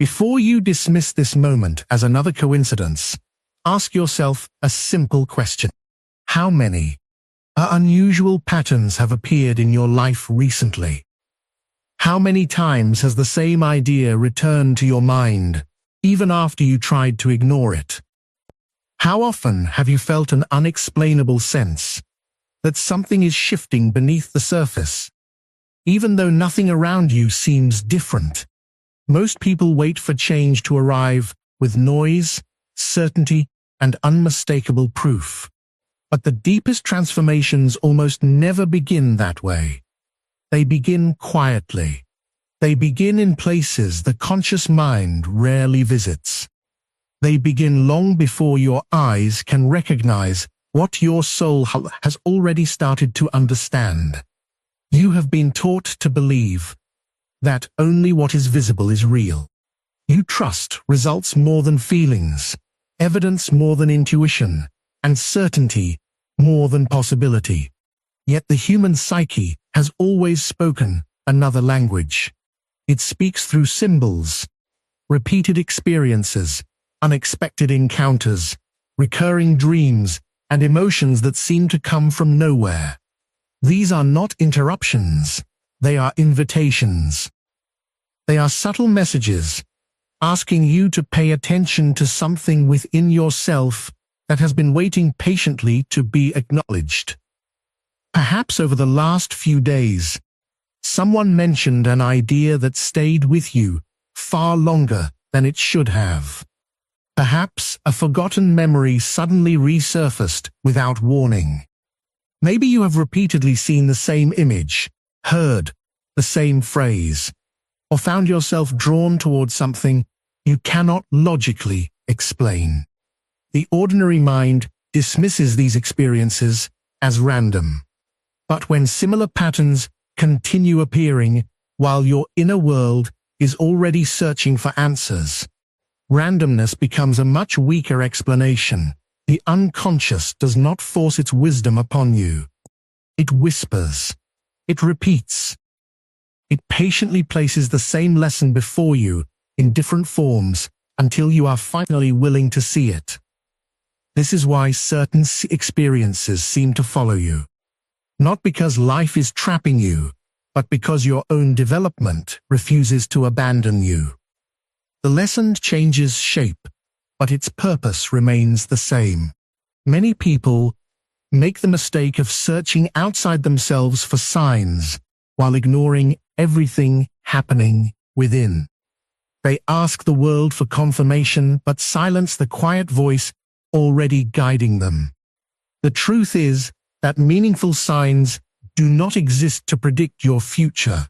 Before you dismiss this moment as another coincidence, ask yourself a simple question. How many unusual patterns have appeared in your life recently? How many times has the same idea returned to your mind, even after you tried to ignore it? How often have you felt an unexplainable sense that something is shifting beneath the surface, even though nothing around you seems different? Most people wait for change to arrive with noise, certainty, and unmistakable proof. But the deepest transformations almost never begin that way. They begin quietly. They begin in places the conscious mind rarely visits. They begin long before your eyes can recognize what your soul has already started to understand. You have been taught to believe that only what is visible is real. You trust results more than feelings, evidence more than intuition, and certainty more than possibility. Yet the human psyche has always spoken another language. It speaks through symbols, repeated experiences, unexpected encounters, recurring dreams, and emotions that seem to come from nowhere. These are not interruptions. They are invitations. They are subtle messages, asking you to pay attention to something within yourself that has been waiting patiently to be acknowledged. Perhaps over the last few days, someone mentioned an idea that stayed with you far longer than it should have. Perhaps a forgotten memory suddenly resurfaced without warning. Maybe you have repeatedly seen the same image, heard the same phrase, or found yourself drawn towards something you cannot logically explain. The ordinary mind dismisses these experiences as random. But when similar patterns continue appearing while your inner world is already searching for answers, randomness becomes a much weaker explanation. The unconscious does not force its wisdom upon you. It whispers. It repeats. It patiently places the same lesson before you in different forms until you are finally willing to see it. This is why certain experiences seem to follow you. Not because life is trapping you, but because your own development refuses to abandon you. The lesson changes shape, but its purpose remains the same. Many people make the mistake of searching outside themselves for signs while ignoring everything happening within. They ask the world for confirmation but silence the quiet voice already guiding them. The truth is that meaningful signs do not exist to predict your future.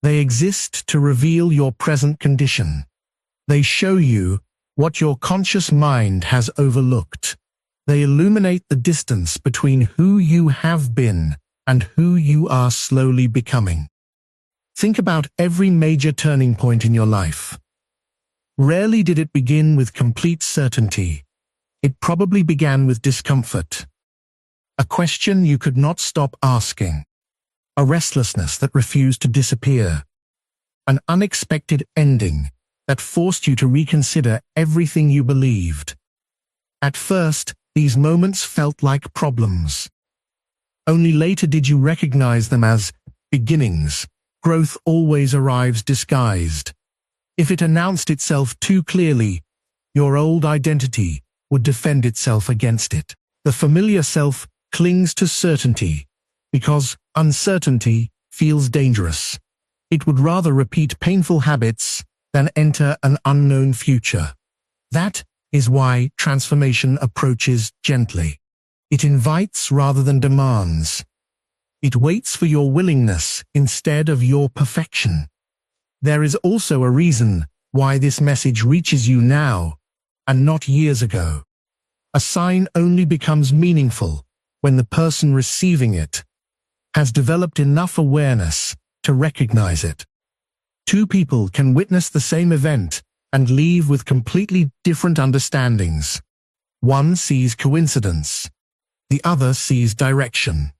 They exist to reveal your present condition. They show you what your conscious mind has overlooked. They illuminate the distance between who you have been and who you are slowly becoming. Think about every major turning point in your life. Rarely did it begin with complete certainty. It probably began with discomfort. A question you could not stop asking. A restlessness that refused to disappear. An unexpected ending that forced you to reconsider everything you believed. At first, these moments felt like problems. Only later did you recognize them as beginnings. Growth always arrives disguised. If it announced itself too clearly, your old identity would defend itself against it. The familiar self clings to certainty because uncertainty feels dangerous. It would rather repeat painful habits than enter an unknown future. That is why transformation approaches gently. It invites rather than demands. It waits for your willingness instead of your perfection. There is also a reason why this message reaches you now and not years ago. A sign only becomes meaningful when the person receiving it has developed enough awareness to recognize it. Two people can witness the same event and leave with completely different understandings. One sees coincidence. The other sees direction.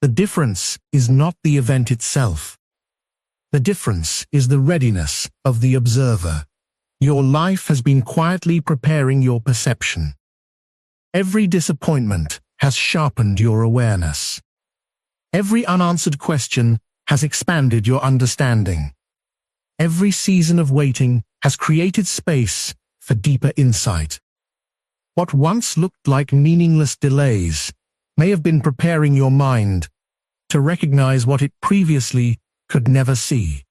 The difference is not the event itself. The difference is the readiness of the observer. Your life has been quietly preparing your perception. Every disappointment has sharpened your awareness. Every unanswered question has expanded your understanding. Every season of waiting has created space for deeper insight. What once looked like meaningless delays may have been preparing your mind to recognize what it previously could never see.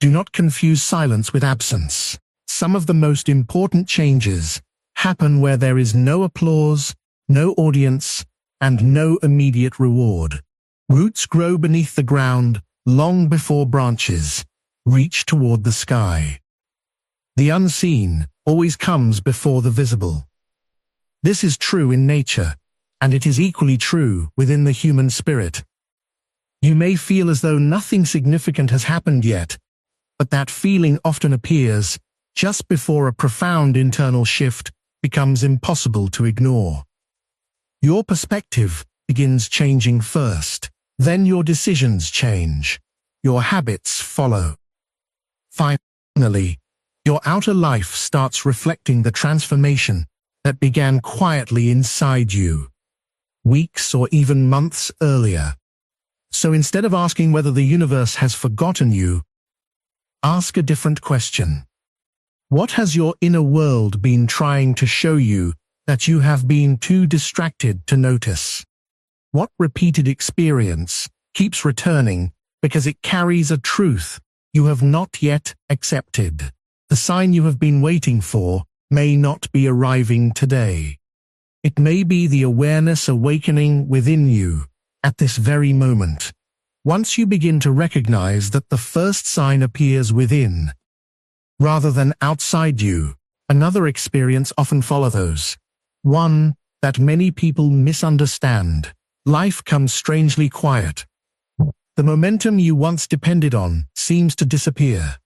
Do not confuse silence with absence. Some of the most important changes happen where there is no applause, no audience, and no immediate reward. Roots grow beneath the ground long before branches reach toward the sky. The unseen always comes before the visible. This is true in nature, and it is equally true within the human spirit. You may feel as though nothing significant has happened yet, but that feeling often appears just before a profound internal shift becomes impossible to ignore. Your perspective begins changing first, then your decisions change, your habits follow. Finally, your outer life starts reflecting the transformation that began quietly inside you, weeks or even months earlier. So instead of asking whether the universe has forgotten you, ask a different question. What has your inner world been trying to show you that you have been too distracted to notice? What repeated experience keeps returning because it carries a truth you have not yet accepted? The sign you have been waiting for may not be arriving today. It may be the awareness awakening within you at this very moment. Once you begin to recognize that the first sign appears within, rather than outside you, another experience often follows. One that many people misunderstand. Life comes strangely quiet. The momentum you once depended on seems to disappear.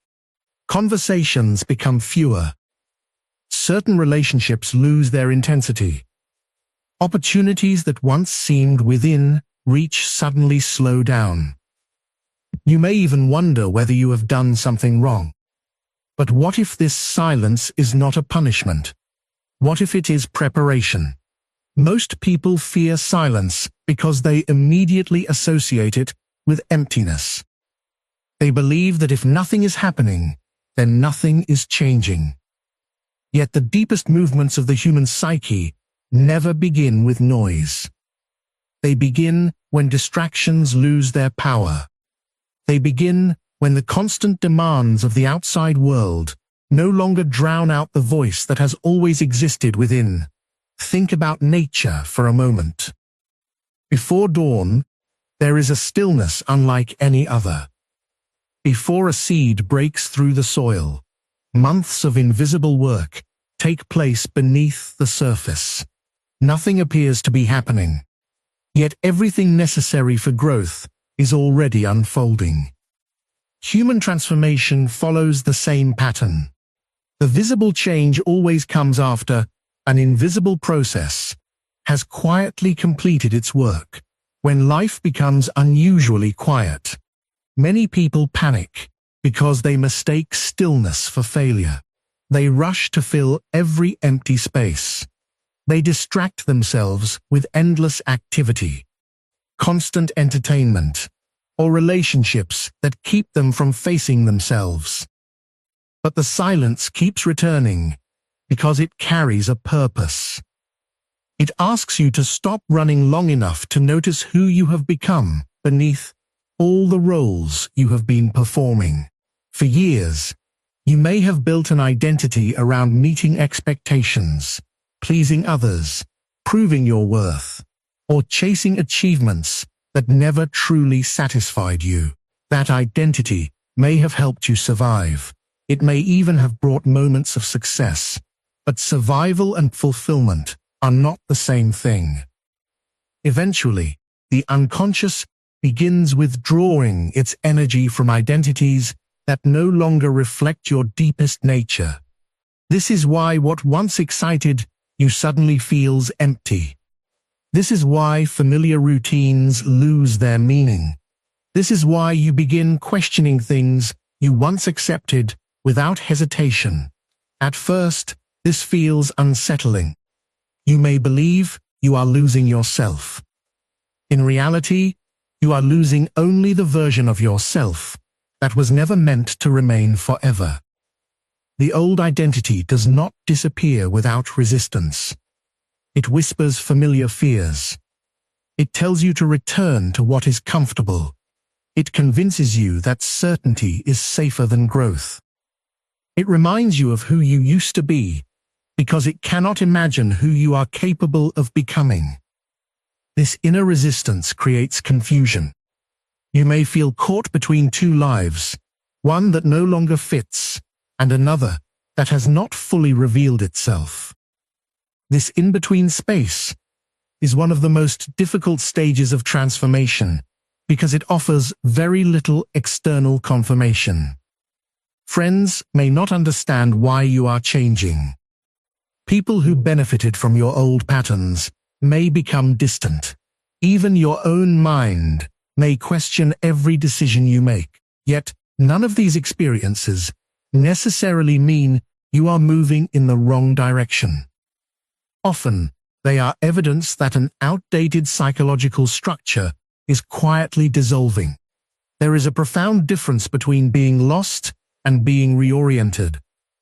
Conversations become fewer. Certain relationships lose their intensity. Opportunities that once seemed within reach suddenly slow down. You may even wonder whether you have done something wrong. But what if this silence is not a punishment? What if it is preparation? Most people fear silence because they immediately associate it with emptiness. They believe that if nothing is happening, then nothing is changing. Yet the deepest movements of the human psyche never begin with noise. They begin when distractions lose their power. They begin when the constant demands of the outside world no longer drown out the voice that has always existed within. Think about nature for a moment. Before dawn, there is a stillness unlike any other. Before a seed breaks through the soil, months of invisible work take place beneath the surface. Nothing appears to be happening, yet everything necessary for growth is already unfolding. Human transformation follows the same pattern. The visible change always comes after an invisible process has quietly completed its work. When life becomes unusually quiet, many people panic because they mistake stillness for failure. They rush to fill every empty space. They distract themselves with endless activity, constant entertainment, or relationships that keep them from facing themselves. But the silence keeps returning because it carries a purpose. It asks you to stop running long enough to notice who you have become beneath all the roles you have been performing. For years, you may have built an identity around meeting expectations, pleasing others, proving your worth, or chasing achievements that never truly satisfied you. That identity may have helped you survive. It may even have brought moments of success, but survival and fulfillment are not the same thing. Eventually, the unconscious begins withdrawing its energy from identities that no longer reflect your deepest nature. This is why what once excited you suddenly feels empty. This is why familiar routines lose their meaning. This is why you begin questioning things you once accepted without hesitation. At first, this feels unsettling. You may believe you are losing yourself. In reality, you are losing only the version of yourself that was never meant to remain forever. The old identity does not disappear without resistance. It whispers familiar fears. It tells you to return to what is comfortable. It convinces you that certainty is safer than growth. It reminds you of who you used to be, because it cannot imagine who you are capable of becoming. This inner resistance creates confusion. You may feel caught between two lives, one that no longer fits, and another that has not fully revealed itself. This in-between space is one of the most difficult stages of transformation because it offers very little external confirmation. Friends may not understand why you are changing. People who benefited from your old patterns may become distant. Even your own mind may question every decision you make. Yet, none of these experiences necessarily mean you are moving in the wrong direction. Often, they are evidence that an outdated psychological structure is quietly dissolving. There is a profound difference between being lost and being reoriented.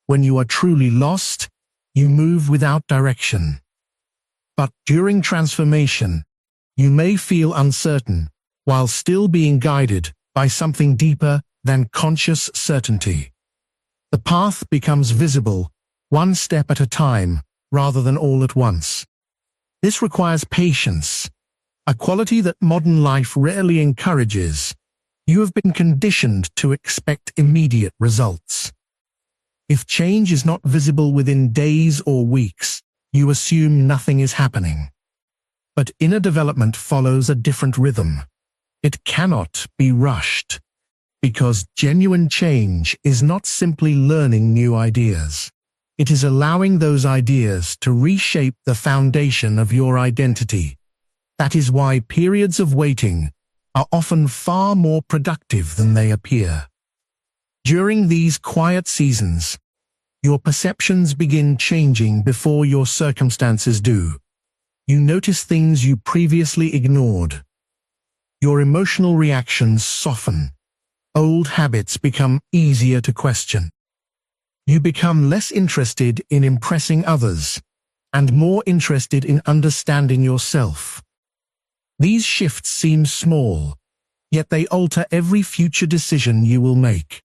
When you are truly lost, you move without direction. But during transformation, you may feel uncertain while still being guided by something deeper than conscious certainty. The path becomes visible, one step at a time, rather than all at once. This requires patience, a quality that modern life rarely encourages. You have been conditioned to expect immediate results. If change is not visible within days or weeks, you assume nothing is happening. But inner development follows a different rhythm. It cannot be rushed, because genuine change is not simply learning new ideas. It is allowing those ideas to reshape the foundation of your identity. That is why periods of waiting are often far more productive than they appear. During these quiet seasons, your perceptions begin changing before your circumstances do. You notice things you previously ignored. Your emotional reactions soften. Old habits become easier to question. You become less interested in impressing others and more interested in understanding yourself. These shifts seem small, yet they alter every future decision you will make.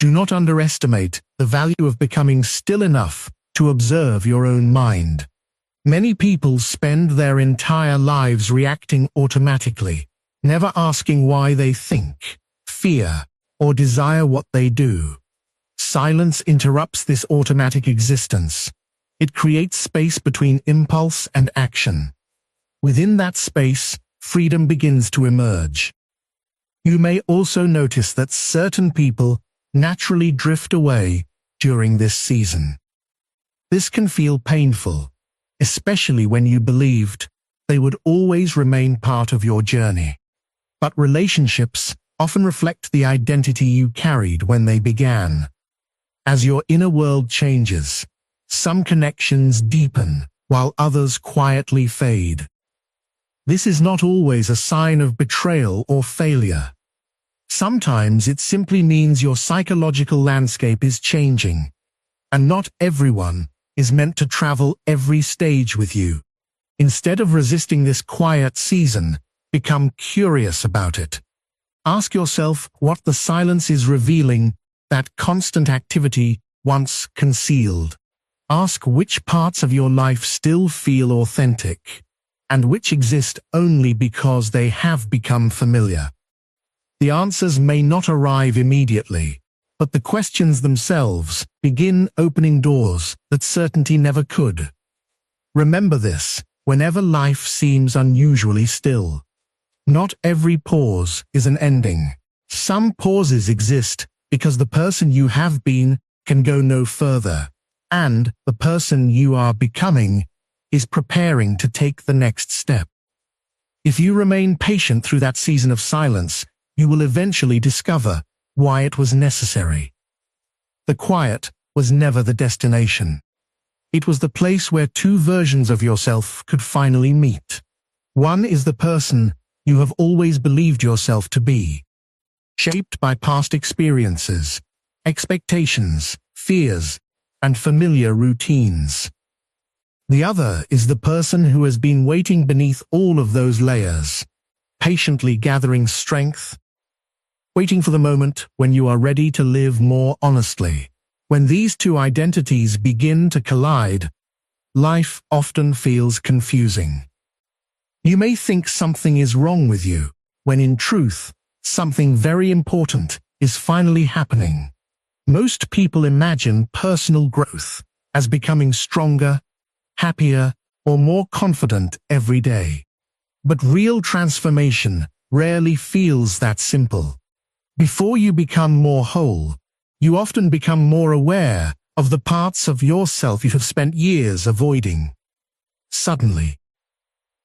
Do not underestimate the value of becoming still enough to observe your own mind. Many people spend their entire lives reacting automatically, never asking why they think, fear, or desire what they do. Silence interrupts this automatic existence. It creates space between impulse and action. Within that space, freedom begins to emerge. You may also notice that certain people naturally drift away during this season. This can feel painful, especially when you believed they would always remain part of your journey. But relationships often reflect the identity you carried when they began. As your inner world changes, some connections deepen while others quietly fade. This is not always a sign of betrayal or failure. Sometimes it simply means your psychological landscape is changing, and not everyone is meant to travel every stage with you. Instead of resisting this quiet season, become curious about it. Ask yourself what the silence is revealing that constant activity once concealed. Ask which parts of your life still feel authentic, and which exist only because they have become familiar. The answers may not arrive immediately, but the questions themselves begin opening doors that certainty never could. Remember this, whenever life seems unusually still. Not every pause is an ending. Some pauses exist because the person you have been can go no further, and the person you are becoming is preparing to take the next step. If you remain patient through that season of silence, you will eventually discover why it was necessary. The quiet was never the destination. It was the place where two versions of yourself could finally meet. One is the person you have always believed yourself to be, shaped by past experiences, expectations, fears, and familiar routines. The other is the person who has been waiting beneath all of those layers, patiently gathering strength, waiting for the moment when you are ready to live more honestly. When these two identities begin to collide, life often feels confusing. You may think something is wrong with you, when in truth, something very important is finally happening. Most people imagine personal growth as becoming stronger, happier, or more confident every day. But real transformation rarely feels that simple. Before you become more whole, you often become more aware of the parts of yourself you have spent years avoiding. Suddenly,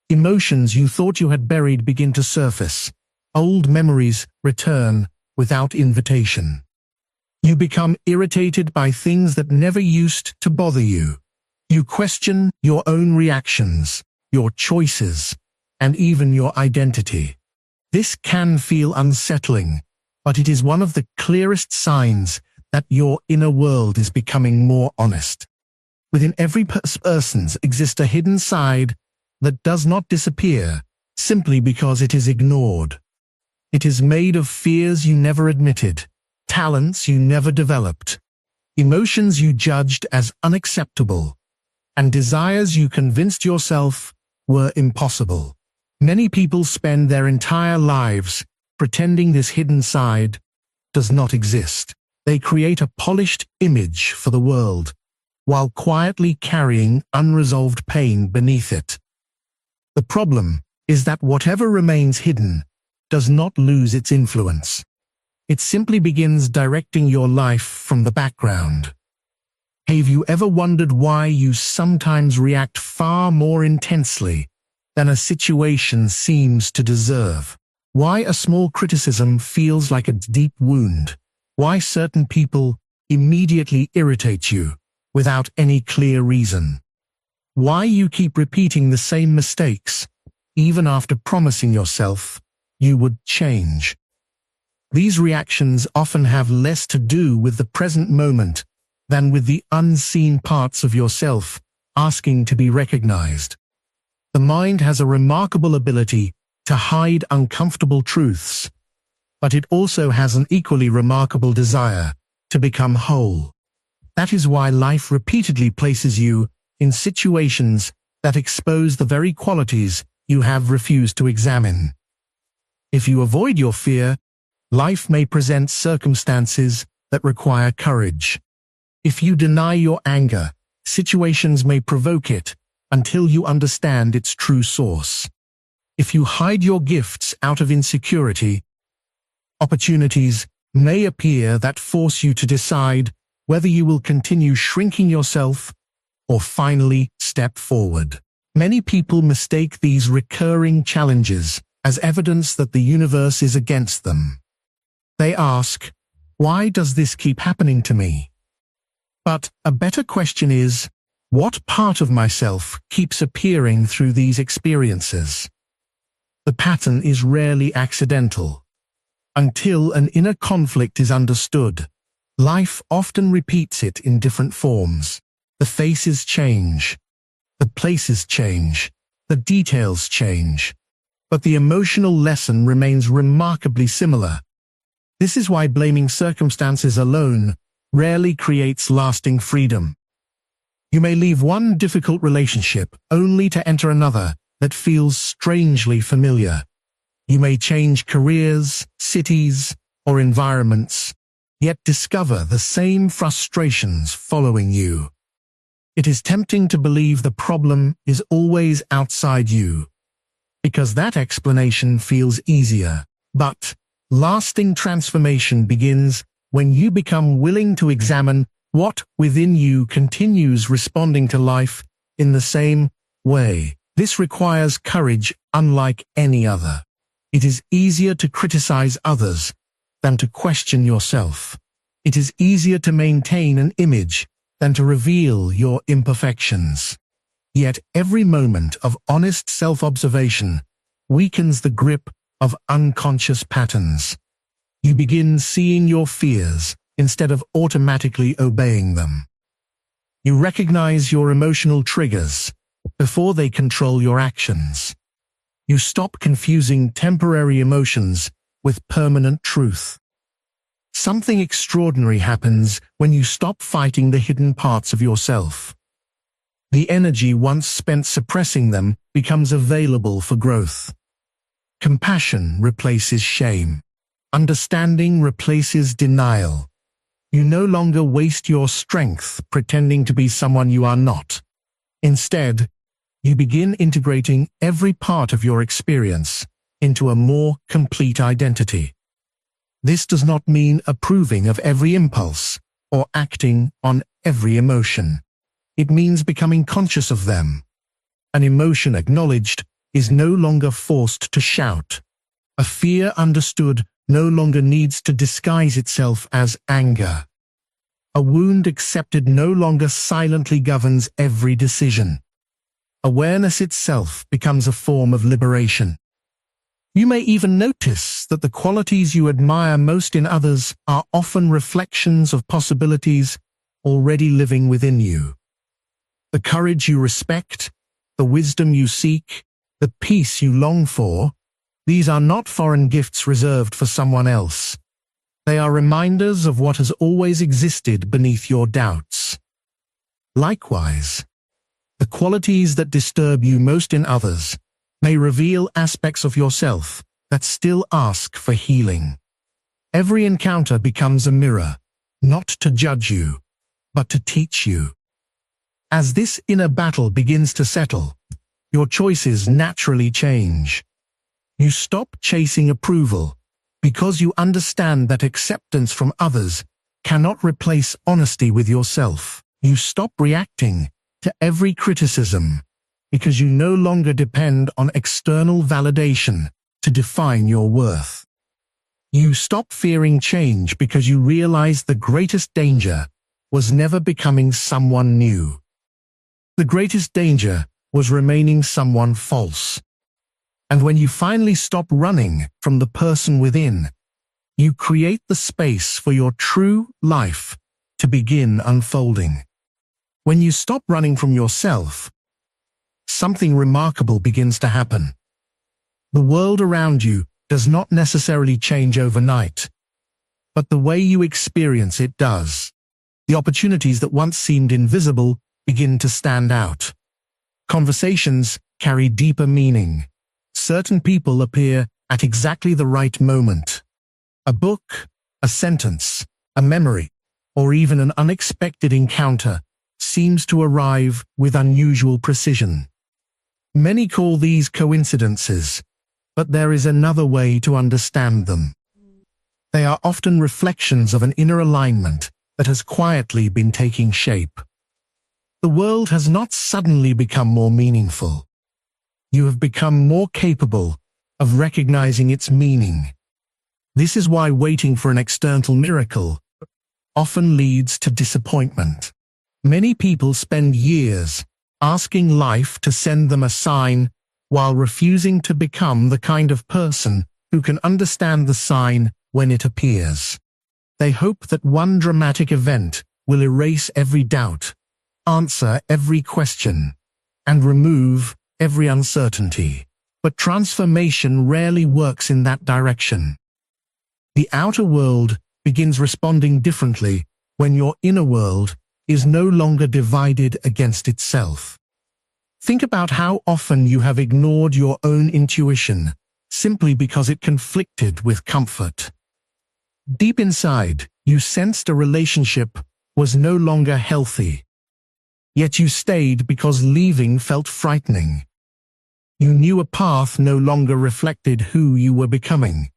emotions you thought you had buried begin to surface. Old memories return without invitation. You become irritated by things that never used to bother you. You question your own reactions, your choices, and even your identity. This can feel unsettling, but it is one of the clearest signs that your inner world is becoming more honest. Within every person exists a hidden side that does not disappear simply because it is ignored. It is made of fears you never admitted, talents you never developed, emotions you judged as unacceptable, and desires you convinced yourself were impossible. Many people spend their entire lives pretending this hidden side does not exist. They create a polished image for the world, while quietly carrying unresolved pain beneath it. The problem is that whatever remains hidden does not lose its influence. It simply begins directing your life from the background. Have you ever wondered why you sometimes react far more intensely than a situation seems to deserve? Why a small criticism feels like a deep wound? Why certain people immediately irritate you without any clear reason? Why you keep repeating the same mistakes, even after promising yourself you would change? These reactions often have less to do with the present moment than with the unseen parts of yourself asking to be recognized. The mind has a remarkable ability to hide uncomfortable truths, but it also has an equally remarkable desire to become whole. That is why life repeatedly places you in situations that expose the very qualities you have refused to examine. If you avoid your fear, life may present circumstances that require courage. If you deny your anger, situations may provoke it until you understand its true source. If you hide your gifts out of insecurity, opportunities may appear that force you to decide whether you will continue shrinking yourself or finally step forward. Many people mistake these recurring challenges as evidence that the universe is against them. They ask, why does this keep happening to me? But a better question is, what part of myself keeps appearing through these experiences? The pattern is rarely accidental. Until an inner conflict is understood, life often repeats it in different forms. The faces change, the places change, the details change, but the emotional lesson remains remarkably similar. This is why blaming circumstances alone rarely creates lasting freedom. You may leave one difficult relationship only to enter another that feels strangely familiar. You may change careers, cities, or environments, yet discover the same frustrations following you. It is tempting to believe the problem is always outside you, because that explanation feels easier. But lasting transformation begins when you become willing to examine what within you continues responding to life in the same way. This requires courage unlike any other. It is easier to criticize others than to question yourself. It is easier to maintain an image than to reveal your imperfections. Yet every moment of honest self-observation weakens the grip of unconscious patterns. You begin seeing your fears instead of automatically obeying them. You recognize your emotional triggers before they control your actions. You stop confusing temporary emotions with permanent truth. Something extraordinary happens when you stop fighting the hidden parts of yourself. The energy once spent suppressing them becomes available for growth. Compassion replaces shame. Understanding replaces denial. You no longer waste your strength pretending to be someone you are not. Instead, you begin integrating every part of your experience into a more complete identity. This does not mean approving of every impulse or acting on every emotion. It means becoming conscious of them. An emotion acknowledged is no longer forced to shout. A fear understood no longer needs to disguise itself as anger. A wound accepted no longer silently governs every decision. Awareness itself becomes a form of liberation. You may even notice that the qualities you admire most in others are often reflections of possibilities already living within you. The courage you respect, the wisdom you seek, the peace you long for, these are not foreign gifts reserved for someone else. They are reminders of what has always existed beneath your doubts. Likewise, the qualities that disturb you most in others may reveal aspects of yourself that still ask for healing. Every encounter becomes a mirror, not to judge you, but to teach you. As this inner battle begins to settle, your choices naturally change. You stop chasing approval because you understand that acceptance from others cannot replace honesty with yourself. You stop reacting to every criticism because you no longer depend on external validation to define your worth. You stop fearing change because you realize the greatest danger was never becoming someone new. The greatest danger was remaining someone false. And when you finally stop running from the person within, you create the space for your true life to begin unfolding. When you stop running from yourself, something remarkable begins to happen. The world around you does not necessarily change overnight, but the way you experience it does. The opportunities that once seemed invisible begin to stand out. Conversations carry deeper meaning. Certain people appear at exactly the right moment. A book, a sentence, a memory, or even an unexpected encounter seems to arrive with unusual precision. Many call these coincidences, but there is another way to understand them. They are often reflections of an inner alignment that has quietly been taking shape. The world has not suddenly become more meaningful. You have become more capable of recognizing its meaning. This is why waiting for an external miracle often leads to disappointment. Many people spend years asking life to send them a sign while refusing to become the kind of person who can understand the sign when it appears. They hope that one dramatic event will erase every doubt, answer every question, and remove every uncertainty. But transformation rarely works in that direction. The outer world begins responding differently when your inner world is no longer divided against itself. Think about how often you have ignored your own intuition simply because it conflicted with comfort. Deep inside, you sensed a relationship was no longer healthy. Yet you stayed because leaving felt frightening. You knew a path no longer reflected who you were becoming.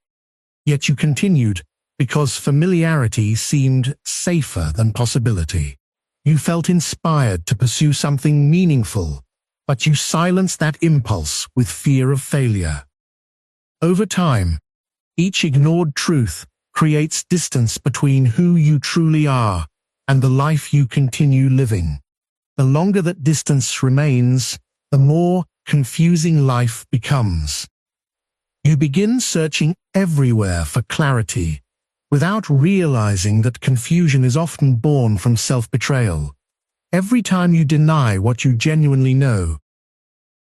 Yet you continued because familiarity seemed safer than possibility. You felt inspired to pursue something meaningful, but you silenced that impulse with fear of failure. Over time, each ignored truth creates distance between who you truly are and the life you continue living. The longer that distance remains, the more confusing life becomes. You begin searching everywhere for clarity, without realizing that confusion is often born from self-betrayal. Every time you deny what you genuinely know,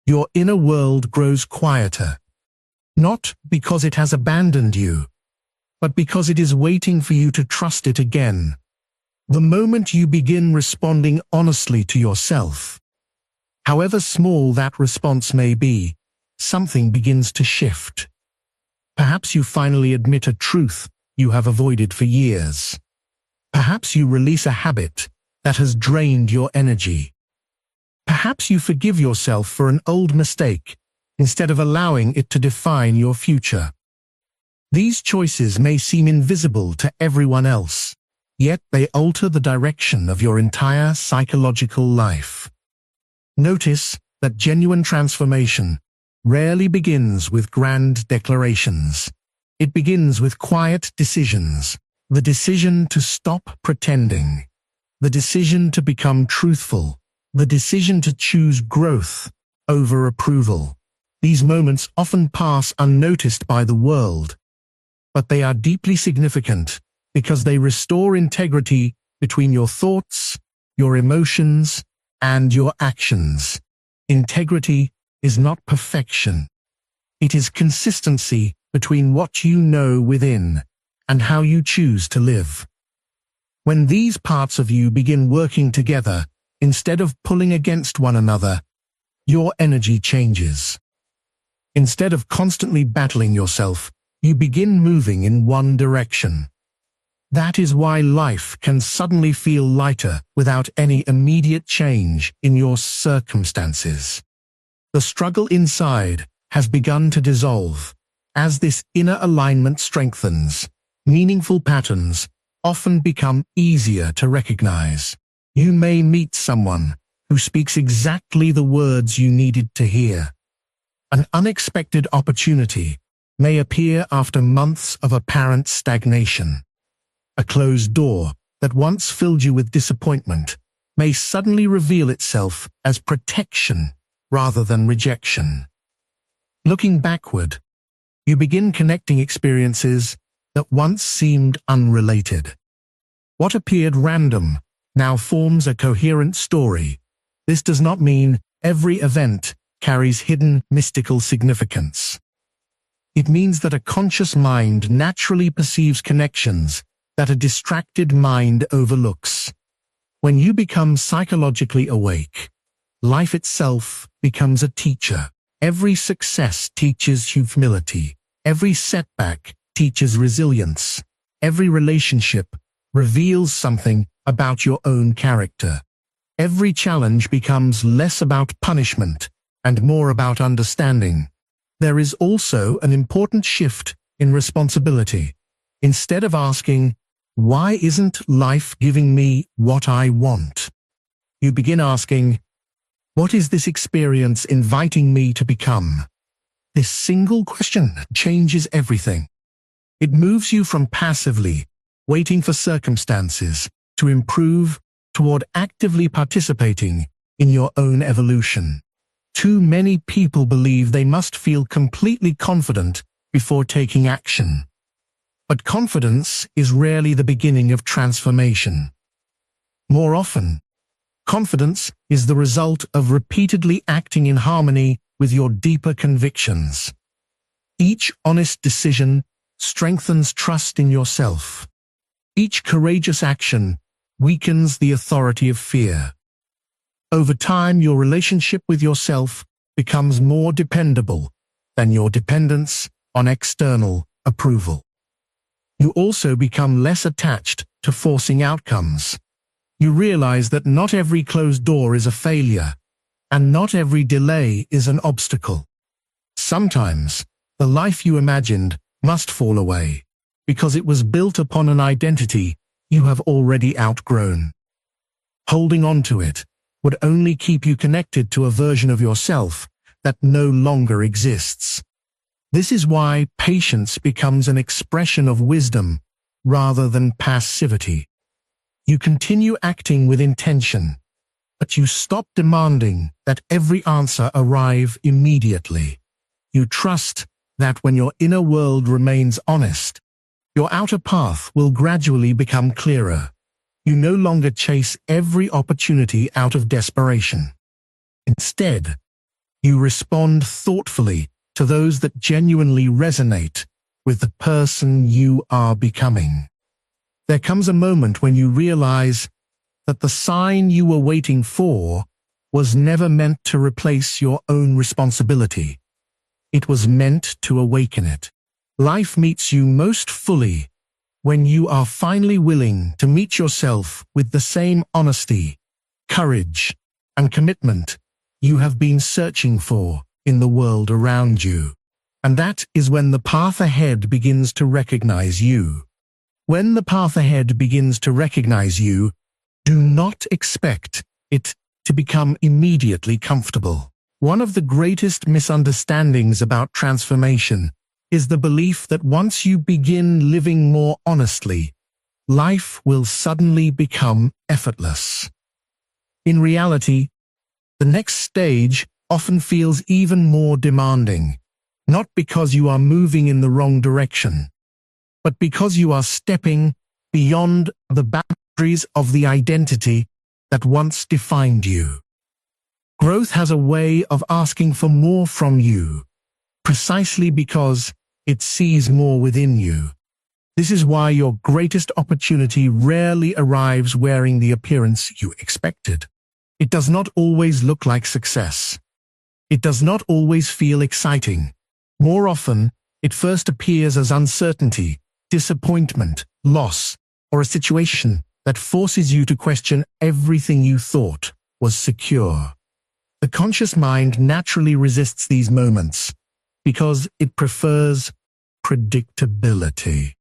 your inner world grows quieter, not because it has abandoned you, but because it is waiting for you to trust it again. The moment you begin responding honestly to yourself, however small that response may be, something begins to shift. Perhaps you finally admit a truth you have avoided for years. Perhaps you release a habit that has drained your energy. Perhaps you forgive yourself for an old mistake instead of allowing it to define your future. These choices may seem invisible to everyone else, yet they alter the direction of your entire psychological life. Notice that genuine transformation rarely begins with grand declarations. It begins with quiet decisions, the decision to stop pretending, the decision to become truthful, the decision to choose growth over approval. These moments often pass unnoticed by the world, but they are deeply significant because they restore integrity between your thoughts, your emotions, and your actions. Integrity is not perfection. It is consistency between what you know within and how you choose to live. When these parts of you begin working together, instead of pulling against one another, your energy changes. Instead of constantly battling yourself, you begin moving in one direction. That is why life can suddenly feel lighter without any immediate change in your circumstances. The struggle inside has begun to dissolve. As this inner alignment strengthens, meaningful patterns often become easier to recognize. You may meet someone who speaks exactly the words you needed to hear. An unexpected opportunity may appear after months of apparent stagnation. A closed door that once filled you with disappointment may suddenly reveal itself as protection rather than rejection. Looking backward, you begin connecting experiences that once seemed unrelated. What appeared random now forms a coherent story. This does not mean every event carries hidden mystical significance. It means that a conscious mind naturally perceives connections that a distracted mind overlooks. When you become psychologically awake, life itself becomes a teacher. Every success teaches humility. Every setback teaches resilience. Every relationship reveals something about your own character. Every challenge becomes less about punishment and more about understanding. There is also an important shift in responsibility. Instead of asking, "Why isn't life giving me what I want?" you begin asking, "What is this experience inviting me to become?" This single question changes everything. It moves you from passively waiting for circumstances to improve toward actively participating in your own evolution. Too many people believe they must feel completely confident before taking action. But confidence is rarely the beginning of transformation. More often, confidence is the result of repeatedly acting in harmony with your deeper convictions. Each honest decision strengthens trust in yourself. Each courageous action weakens the authority of fear. Over time, your relationship with yourself becomes more dependable than your dependence on external approval. You also become less attached to forcing outcomes. You realize that not every closed door is a failure, and not every delay is an obstacle. Sometimes, the life you imagined must fall away, because it was built upon an identity you have already outgrown. Holding on to it would only keep you connected to a version of yourself that no longer exists. This is why patience becomes an expression of wisdom rather than passivity. You continue acting with intention, but you stop demanding that every answer arrive immediately. You trust that when your inner world remains honest, your outer path will gradually become clearer. You no longer chase every opportunity out of desperation. Instead, you respond thoughtfully to those that genuinely resonate with the person you are becoming. There comes a moment when you realize that the sign you were waiting for was never meant to replace your own responsibility. It was meant to awaken it. Life meets you most fully when you are finally willing to meet yourself with the same honesty, courage, and commitment you have been searching for in the world around you. And that is when the path ahead begins to recognize you. When the path ahead begins to recognize you, do not expect it to become immediately comfortable. One of the greatest misunderstandings about transformation is the belief that once you begin living more honestly, life will suddenly become effortless. In reality, the next stage often feels even more demanding, not because you are moving in the wrong direction, but because you are stepping beyond the boundaries of the identity that once defined you. Growth has a way of asking for more from you, precisely because it sees more within you. This is why your greatest opportunity rarely arrives wearing the appearance you expected. It does not always look like success. It does not always feel exciting. More often, it first appears as uncertainty, disappointment, loss, or a situation that forces you to question everything you thought was secure. The conscious mind naturally resists these moments because it prefers predictability.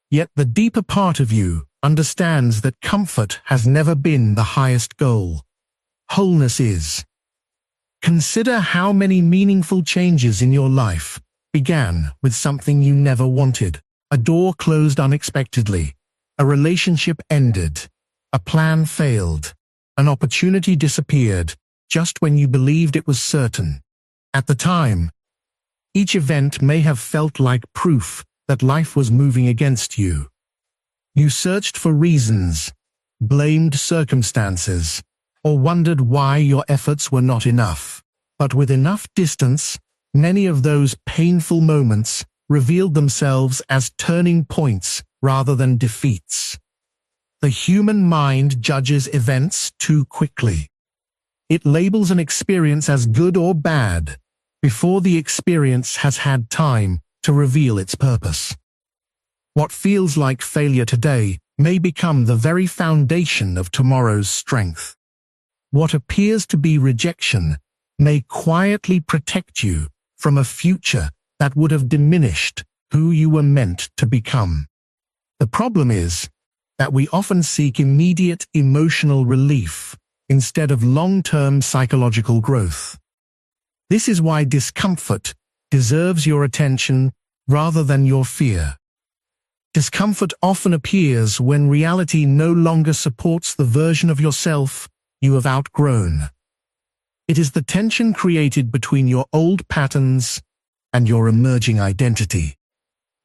Yet the deeper part of you understands that comfort has never been the highest goal. Wholeness is. Consider how many meaningful changes in your life began with something you never wanted. A door closed unexpectedly, a relationship ended, a plan failed, an opportunity disappeared just when you believed it was certain. At the time, each event may have felt like proof that life was moving against you. You searched for reasons, blamed circumstances, or wondered why your efforts were not enough. But with enough distance, many of those painful moments revealed themselves as turning points rather than defeats. The human mind judges events too quickly. It labels an experience as good or bad before the experience has had time to reveal its purpose. What feels like failure today may become the very foundation of tomorrow's strength. What appears to be rejection may quietly protect you from a future that would have diminished who you were meant to become. The problem is that we often seek immediate emotional relief instead of long-term psychological growth. This is why discomfort deserves your attention rather than your fear. Discomfort often appears when reality no longer supports the version of yourself you have outgrown. It is the tension created between your old patterns and your emerging identity.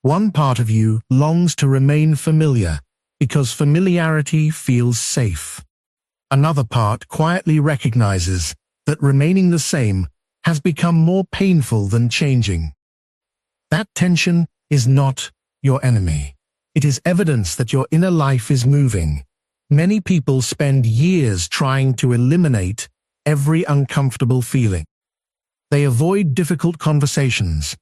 One part of you longs to remain familiar because familiarity feels safe. Another part quietly recognizes that remaining the same has become more painful than changing. That tension is not your enemy. It is evidence that your inner life is moving. Many people spend years trying to eliminate every uncomfortable feeling. They avoid difficult conversations,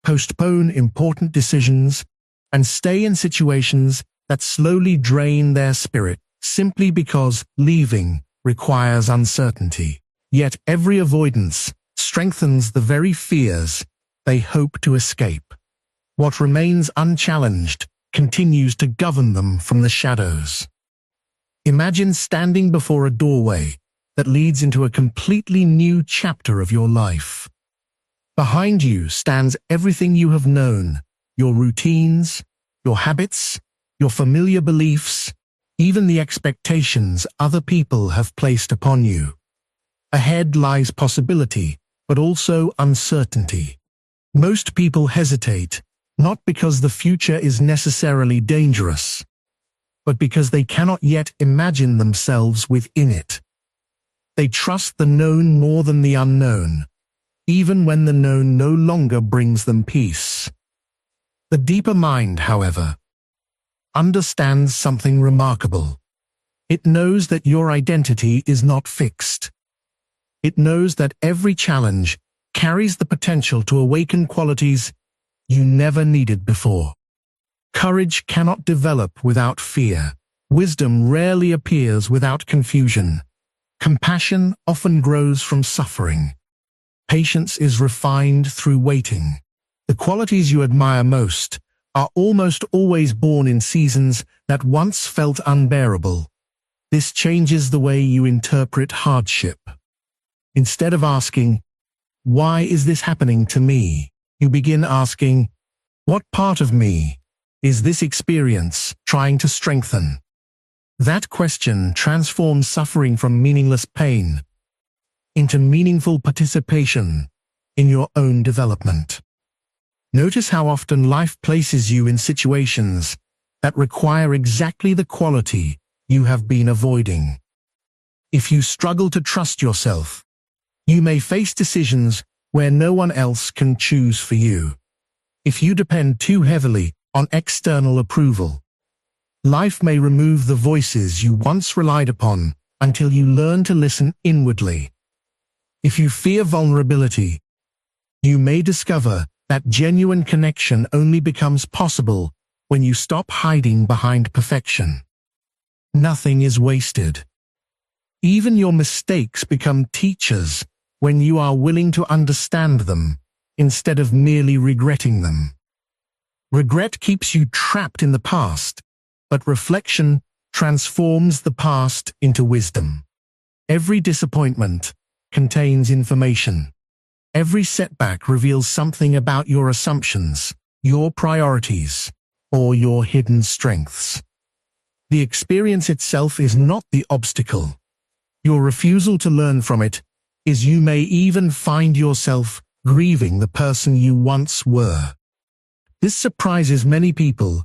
postpone important decisions, and stay in situations that slowly drain their spirit simply because leaving requires uncertainty. Yet every avoidance strengthens the very fears they hope to escape. What remains unchallenged continues to govern them from the shadows. Imagine standing before a doorway that leads into a completely new chapter of your life. Behind you stands everything you have known, your routines, your habits, your familiar beliefs, even the expectations other people have placed upon you. Ahead lies possibility, but also uncertainty. Most people hesitate, not because the future is necessarily dangerous, but because they cannot yet imagine themselves within it. They trust the known more than the unknown, even when the known no longer brings them peace. The deeper mind, however, understands something remarkable. It knows that your identity is not fixed. It knows that every challenge carries the potential to awaken qualities you never needed before. Courage cannot develop without fear. Wisdom rarely appears without confusion. Compassion often grows from suffering. Patience is refined through waiting. The qualities you admire most are almost always born in seasons that once felt unbearable. This changes the way you interpret hardship. Instead of asking, "Why is this happening to me?" you begin asking, "What part of me is this experience trying to strengthen?" That question transforms suffering from meaningless pain into meaningful participation in your own development. Notice how often life places you in situations that require exactly the quality you have been avoiding. If you struggle to trust yourself, you may face decisions where no one else can choose for you. If you depend too heavily on external approval, life may remove the voices you once relied upon until you learn to listen inwardly. If you fear vulnerability, you may discover that genuine connection only becomes possible when you stop hiding behind perfection. Nothing is wasted. Even your mistakes become teachers when you are willing to understand them instead of merely regretting them. Regret keeps you trapped in the past, but reflection transforms the past into wisdom. Every disappointment contains information. Every setback reveals something about your assumptions, your priorities, or your hidden strengths. The experience itself is not the obstacle. Your refusal to learn from it is you may even find yourself grieving the person you once were. This surprises many people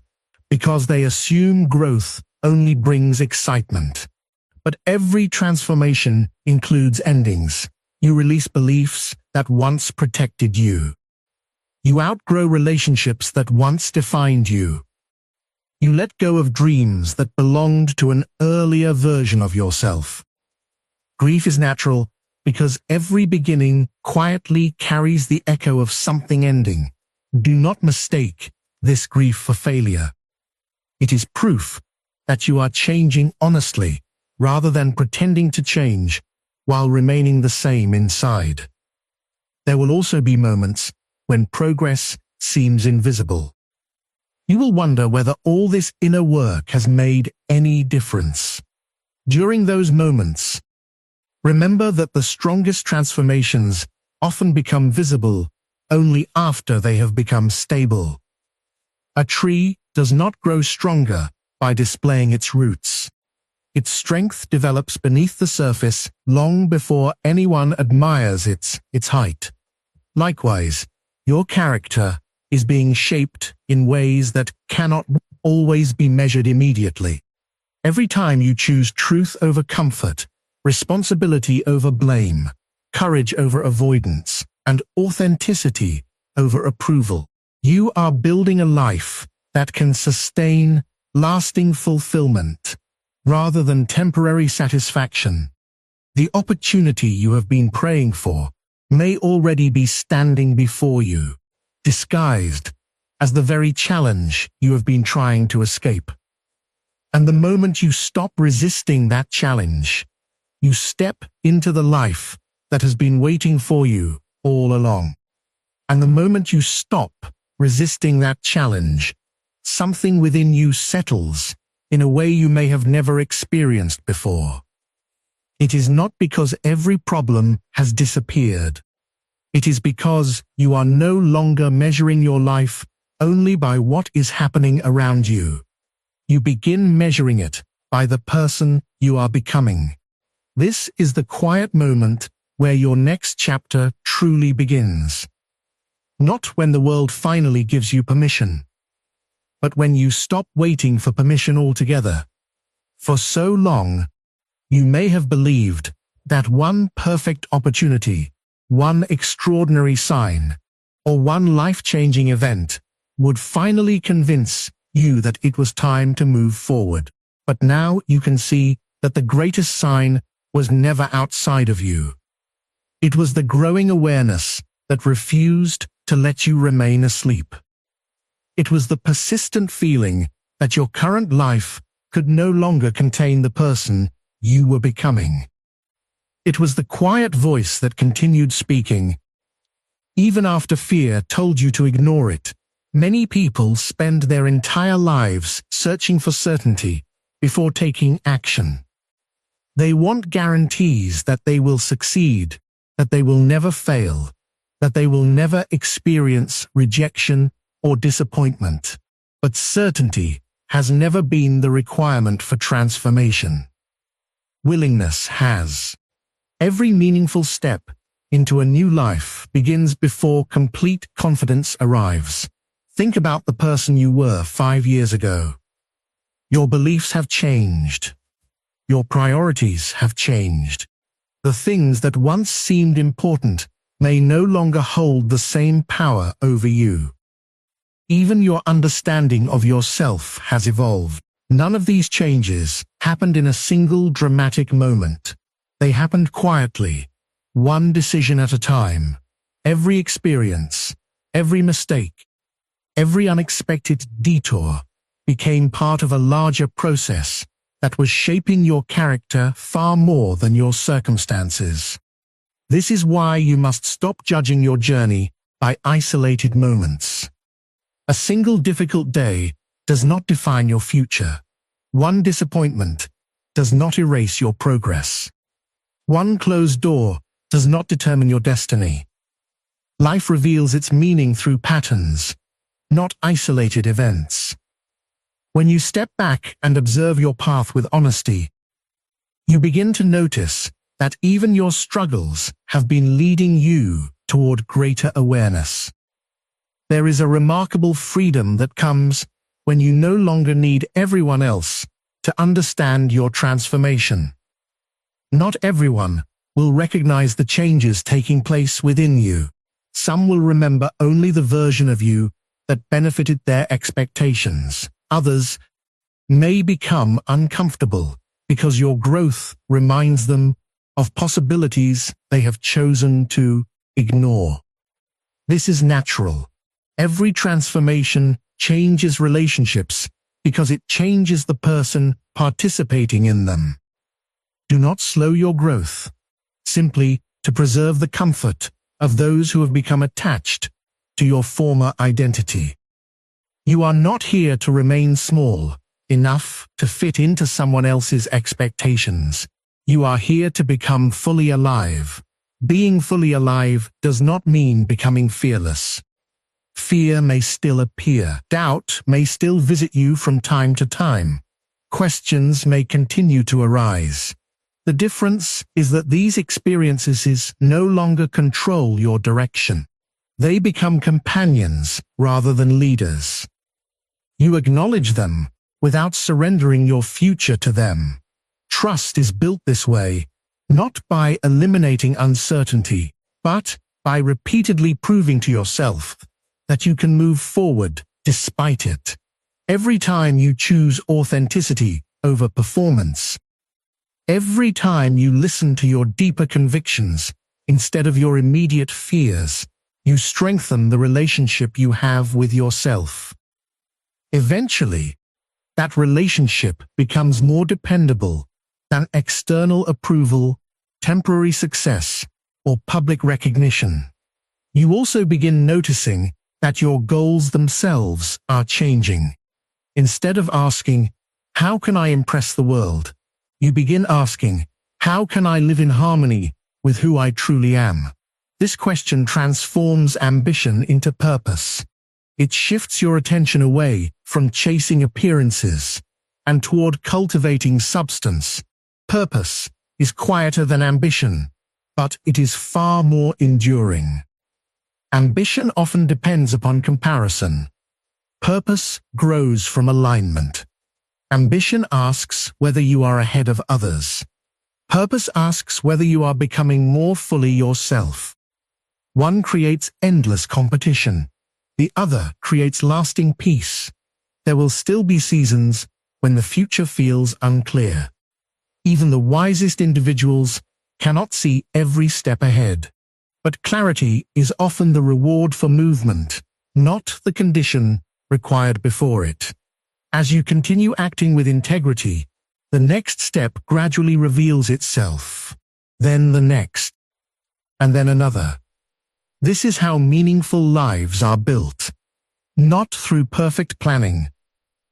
because they assume growth only brings excitement. But every transformation includes endings. You release beliefs that once protected you. You outgrow relationships that once defined you. You let go of dreams that belonged to an earlier version of yourself. Grief is natural because every beginning quietly carries the echo of something ending. Do not mistake this grief for failure. It is proof that you are changing honestly rather than pretending to change while remaining the same inside. There will also be moments when progress seems invisible. You will wonder whether all this inner work has made any difference. During those moments, remember that the strongest transformations often become visible only after they have become stable. A tree does not grow stronger by displaying its roots. Its strength develops beneath the surface long before anyone admires its height. Likewise, your character is being shaped in ways that cannot always be measured immediately. Every time you choose truth over comfort, responsibility over blame, courage over avoidance, and authenticity over approval, you are building a life that can sustain lasting fulfillment rather than temporary satisfaction. The opportunity you have been praying for may already be standing before you, disguised as the very challenge you have been trying to escape. And the moment you stop resisting that challenge, you step into the life that has been waiting for you all along. And the moment you stop resisting that challenge, something within you settles in a way you may have never experienced before. It is not because every problem has disappeared, It is because you are no longer measuring your life only by what is happening around you. You begin measuring it by the person you are becoming. This is the quiet moment where your next chapter truly begins. Not when the world finally gives you permission, but when you stop waiting for permission altogether. For so long, you may have believed that one perfect opportunity, one extraordinary sign, or one life-changing event would finally convince you that it was time to move forward. But now you can see that the greatest sign was never outside of you. It was the growing awareness that refused to let you remain asleep. It was the persistent feeling that your current life could no longer contain the person you were becoming. It was the quiet voice that continued speaking, even after fear told you to ignore it. Many people spend their entire lives searching for certainty before taking action. They want guarantees that they will succeed, that they will never fail, that they will never experience rejection or disappointment. But certainty has never been the requirement for transformation. Willingness has. Every meaningful step into a new life begins before complete confidence arrives. Think about the person you were 5 years ago. Your beliefs have changed. Your priorities have changed. The things that once seemed important may no longer hold the same power over you. Even your understanding of yourself has evolved. None of these changes happened in a single dramatic moment. They happened quietly, one decision at a time. Every experience, every mistake, every unexpected detour became part of a larger process that was shaping your character far more than your circumstances. This is why you must stop judging your journey by isolated moments. A single difficult day does not define your future. One disappointment does not erase your progress. One closed door does not determine your destiny. Life reveals its meaning through patterns, not isolated events. When you step back and observe your path with honesty, you begin to notice that even your struggles have been leading you toward greater awareness. There is a remarkable freedom that comes when you no longer need everyone else to understand your transformation. Not everyone will recognize the changes taking place within you. Some will remember only the version of you that benefited their expectations. Others may become uncomfortable because your growth reminds them of possibilities they have chosen to ignore. This is natural. Every transformation changes relationships because it changes the person participating in them. Do not slow your growth, simply to preserve the comfort of those who have become attached to your former identity. You are not here to remain small enough to fit into someone else's expectations. You are here to become fully alive. Being fully alive does not mean becoming fearless. Fear may still appear. Doubt may still visit you from time to time. Questions may continue to arise. The difference is that these experiences no longer control your direction. They become companions rather than leaders. You acknowledge them without surrendering your future to them. Trust is built this way, not by eliminating uncertainty, but by repeatedly proving to yourself that you can move forward despite it. Every time you choose authenticity over performance, every time you listen to your deeper convictions instead of your immediate fears, you strengthen the relationship you have with yourself. Eventually, that relationship becomes more dependable than external approval, temporary success, or public recognition. You also begin noticing that your goals themselves are changing. Instead of asking, "How can I impress the world?" you begin asking, "How can I live in harmony with who I truly am?" This question transforms ambition into purpose. It shifts your attention away from chasing appearances and toward cultivating substance. Purpose is quieter than ambition, but it is far more enduring. Ambition often depends upon comparison. Purpose grows from alignment. Ambition asks whether you are ahead of others. Purpose asks whether you are becoming more fully yourself. One creates endless competition. The other creates lasting peace. There will still be seasons when the future feels unclear. Even the wisest individuals cannot see every step ahead. But clarity is often the reward for movement, not the condition required before it. As you continue acting with integrity, the next step gradually reveals itself. Then the next, and then another. This is how meaningful lives are built. Not through perfect planning,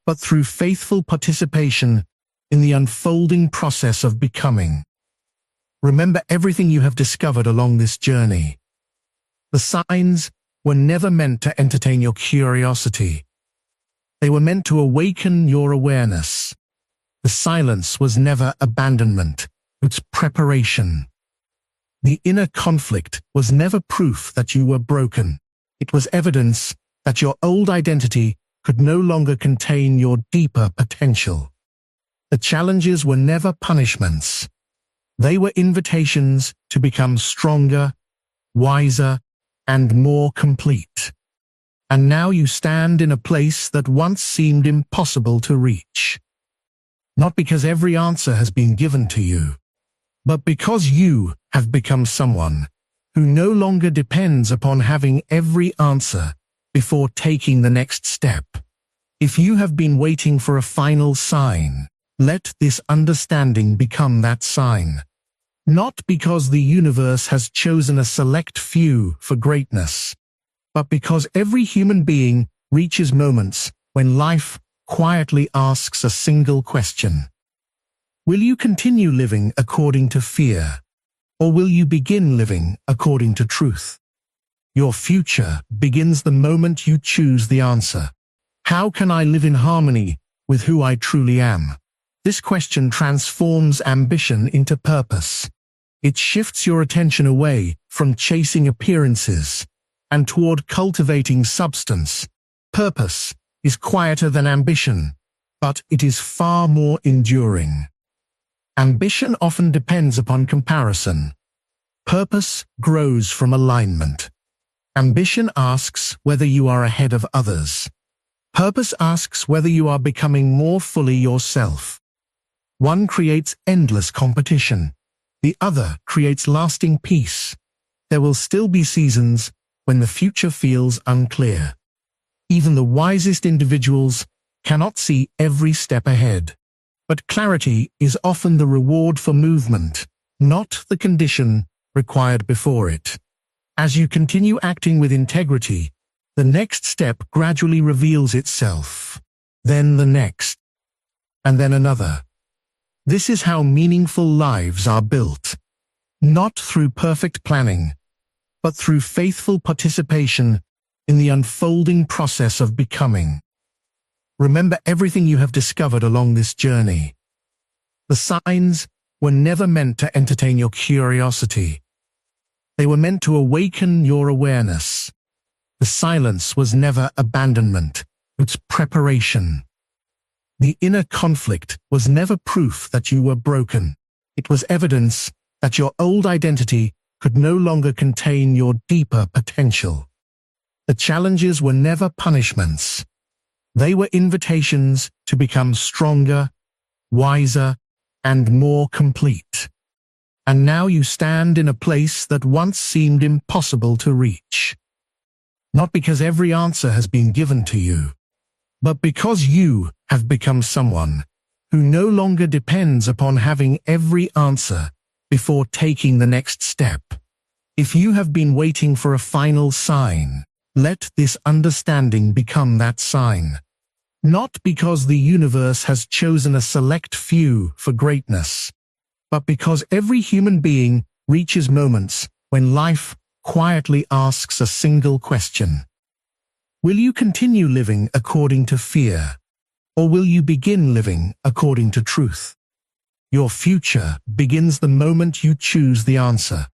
but through faithful participation in the unfolding process of becoming. Remember everything you have discovered along this journey. The signs were never meant to entertain your curiosity. They were meant to awaken your awareness. The silence was never abandonment, it's preparation. The inner conflict was never proof that you were broken. It was evidence that your old identity could no longer contain your deeper potential. The challenges were never punishments. They were invitations to become stronger, wiser, and more complete. And now you stand in a place that once seemed impossible to reach. Not because every answer has been given to you, but because you have become someone who no longer depends upon having every answer before taking the next step. If you have been waiting for a final sign, let this understanding become that sign. Not because the universe has chosen a select few for greatness, but because every human being reaches moments when life quietly asks a single question. Will you continue living according to fear, or will you begin living according to truth? Your future begins the moment you choose the answer. How can I live in harmony with who I truly am? This question transforms ambition into purpose. It shifts your attention away from chasing appearances and toward cultivating substance. Purpose is quieter than ambition, but it is far more enduring. Ambition often depends upon comparison. Purpose grows from alignment. Ambition asks whether you are ahead of others. Purpose asks whether you are becoming more fully yourself. One creates endless competition. The other creates lasting peace. There will still be seasons when the future feels unclear. Even the wisest individuals cannot see every step ahead. But clarity is often the reward for movement, not the condition required before it. As you continue acting with integrity, the next step gradually reveals itself. Then the next, and then another. This is how meaningful lives are built. Not through perfect planning, but through faithful participation in the unfolding process of becoming. Remember everything you have discovered along this journey. The signs were never meant to entertain your curiosity. They were meant to awaken your awareness. The silence was never abandonment, it's preparation. The inner conflict was never proof that you were broken. It was evidence that your old identity could no longer contain your deeper potential. The challenges were never punishments. They were invitations to become stronger, wiser, and more complete. And now you stand in a place that once seemed impossible to reach. Not because every answer has been given to you, but because you have become someone who no longer depends upon having every answer before taking the next step. If you have been waiting for a final sign, let this understanding become that sign. Not because the universe has chosen a select few for greatness, but because every human being reaches moments when life quietly asks a single question. Will you continue living according to fear, or will you begin living according to truth? Your future begins the moment you choose the answer.